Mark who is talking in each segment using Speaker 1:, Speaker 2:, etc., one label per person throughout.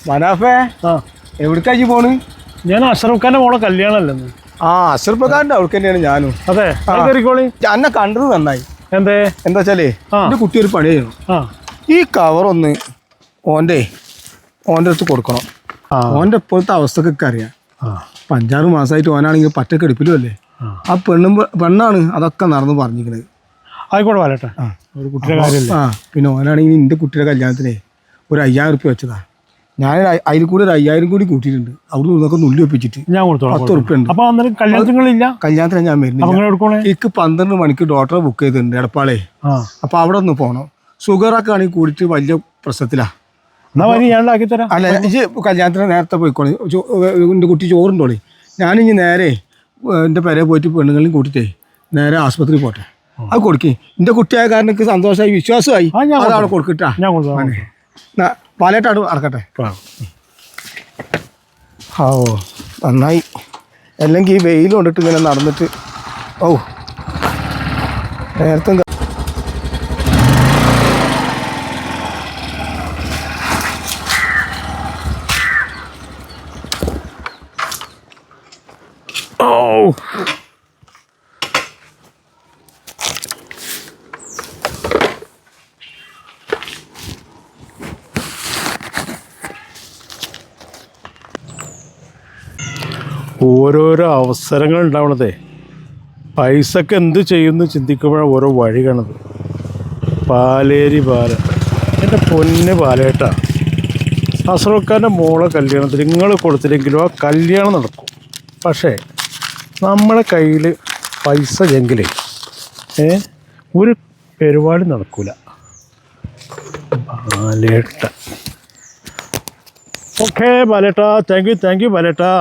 Speaker 1: മനാഫേ എവിടേക്കാ പോണ്?
Speaker 2: ഞാൻ അഷ്റഫ് ഖാന്റെ മോളെ കല്യാണമല്ലെന്ന്.
Speaker 1: അഷ്റഫ് ഖാന്റെ അവൾക്ക് തന്നെയാണ് ഞാനും.
Speaker 2: അതെ,
Speaker 1: എന്നെ കണ്ടത് നന്നായി. എന്താ വെച്ചാലേ എന്റെ കുട്ടി ഒരു പണി ചെയ്യണം. ഈ കവറൊന്ന് ഓന്റെ അടുത്ത് കൊടുക്കണം. ഓന്റെ ഇപ്പോഴത്തെ അവസ്ഥക്കൊക്കെ അറിയാം. 5-6 മാസമായിട്ട് ഓനാണെങ്കിൽ പറ്റക്കെടുപ്പിലും അല്ലേ. ആ പെണ്ണാണ് അതൊക്കെ നടന്ന് പറഞ്ഞിരിക്കണത്.
Speaker 2: ആയിക്കോട്ടെ വാലട്ടെ, ഒരു കുട്ടിയുടെ കാര്യമല്ലേ.
Speaker 1: പിന്നെ ഓനാണെങ്കിൽ എൻ്റെ കുട്ടിയുടെ കല്യാണത്തിനെ ഒരു 5000 റുപ്യ വെച്ചതാ. ഞാൻ അതിൽ കൂടെ ഒരു 5000 കൂടി കൂട്ടിയിട്ടുണ്ട്. അവിടെ നിന്നൊക്കെ നുള്ളി ഒപ്പിച്ചിട്ട്
Speaker 2: ഞാൻ
Speaker 1: 10 റുപ്യ ഉണ്ട്. കല്യാണത്തിന് ഞാൻ വരുന്നില്ല. എനിക്ക് 12 മണിക്ക് ഡോക്ടറെ ബുക്ക് ചെയ്തിട്ടുണ്ട് എടപ്പാളേ. അപ്പൊ അവിടെ ഒന്ന് പോകണം. ഷുഗറൊക്കെ ആണെങ്കിൽ കൂടിയിട്ട് വലിയ പ്രശ്നത്തിലാ. അല്ല, കല്യാണത്തിന് നേരത്തെ പോയിക്കോളി. എൻ്റെ കുട്ടി ചോറുണ്ടോളി. ഞാനിനി നേരെ എൻ്റെ പെരെ പോയിട്ട് പെണ്ണുങ്ങളെയും കൂട്ടിട്ടേ നേരെ ആശുപത്രി പോട്ടെ. അത് കൊടുക്കേ. എൻ്റെ കുട്ടിയായ കാരണം എനിക്ക് സന്തോഷമായി, വിശ്വാസമായി. അതവിടെ കൊടുക്കട്ടാ. പാലേട്ടാണ് നടക്കട്ടെ. നന്നായി. അല്ലെങ്കിൽ ഈ വെയിൽ കൊണ്ടിട്ട് ഇങ്ങനെ നടന്നിട്ട് നേരത്തെ
Speaker 2: ഓരോരോ അവസരങ്ങൾ ഉണ്ടാവണതേ പൈസക്ക് എന്ത് ചെയ്യുമെന്ന് ചിന്തിക്കുമ്പോഴാണ് ഓരോ വഴി കാണുന്നത്. പാലേരി പാല, എൻ്റെ പൊന്ന് പാലേട്ടാ, അഷ്റഫ് ഖാൻ്റെ മോളെ കല്യാണത്തിന് നിങ്ങൾ കൊടുത്തില്ലെങ്കിലും ആ കല്യാണം നടക്കും. പക്ഷേ നമ്മുടെ കയ്യിൽ പൈസ എങ്കിലേ ഒരു പരിപാടി നടക്കൂല. പാലേട്ട ഓക്കെ പാലേട്ടാ, താങ്ക് യു പാലേട്ടാ.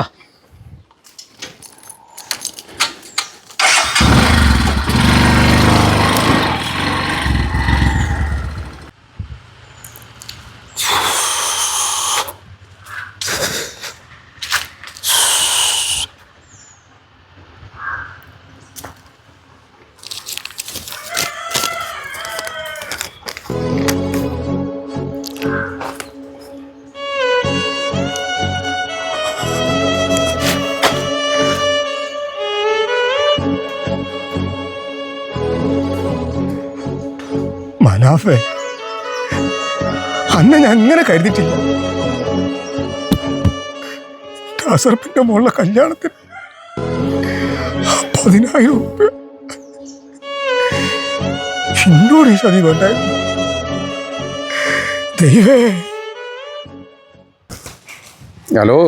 Speaker 1: മനാഫേ, അന്ന് ഞാൻ അങ്ങനെ കരുതിയിട്ടില്ല. അസർപ്പിന്റെ മോളുടെ കല്യാണത്തിന് 10,000 റുപ്യ എന്നോട് ഈ ചതി വേണ്ടായിരുന്നു. ദൈവേ.
Speaker 3: ഹലോ,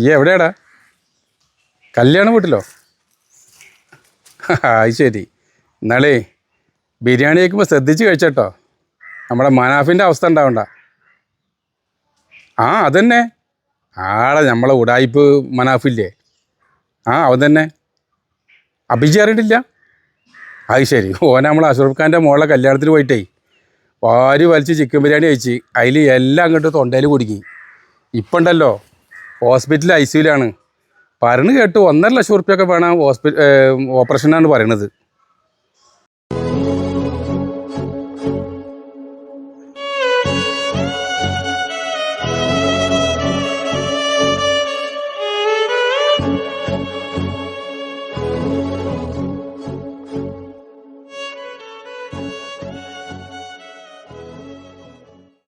Speaker 3: ഈ എവിടെയാടാ? കല്യാണം വീട്ടിലോ? അത് ശരി. എന്നാളേ ബിരിയാണി കഴിക്കുമ്പോൾ ശ്രദ്ധിച്ച് കഴിച്ചോട്ടോ. നമ്മുടെ മനാഫിൻ്റെ അവസ്ഥ ഉണ്ടാവണ്ട. അതന്നെ ആടെ നമ്മളെ ഉടായിപ്പ് മനാഫില്ലേ, അവൻ തന്നെ. അഭിജി അറിയിട്ടില്ല? അത് ശരി. നമ്മളെ അഷ്റഫ് ഖാൻ്റെ മോളെ കല്യാണത്തിന് പോയിട്ടേ വാരി വലിച്ച് ചിക്കൻ ബിരിയാണി കഴിച്ച് അതിൽ എല്ലാം അങ്ങോട്ട് തൊണ്ടയിൽ കുടുങ്ങി. ഇപ്പം ഉണ്ടല്ലോ ഹോസ്പിറ്റലിൽ ICUലാണ്. പറഞ്ഞ് കേട്ടു 1.5 ലക്ഷം റുപ്യൊക്കെ വേണം ഓപ്പറേഷനാണ് പറയണത്.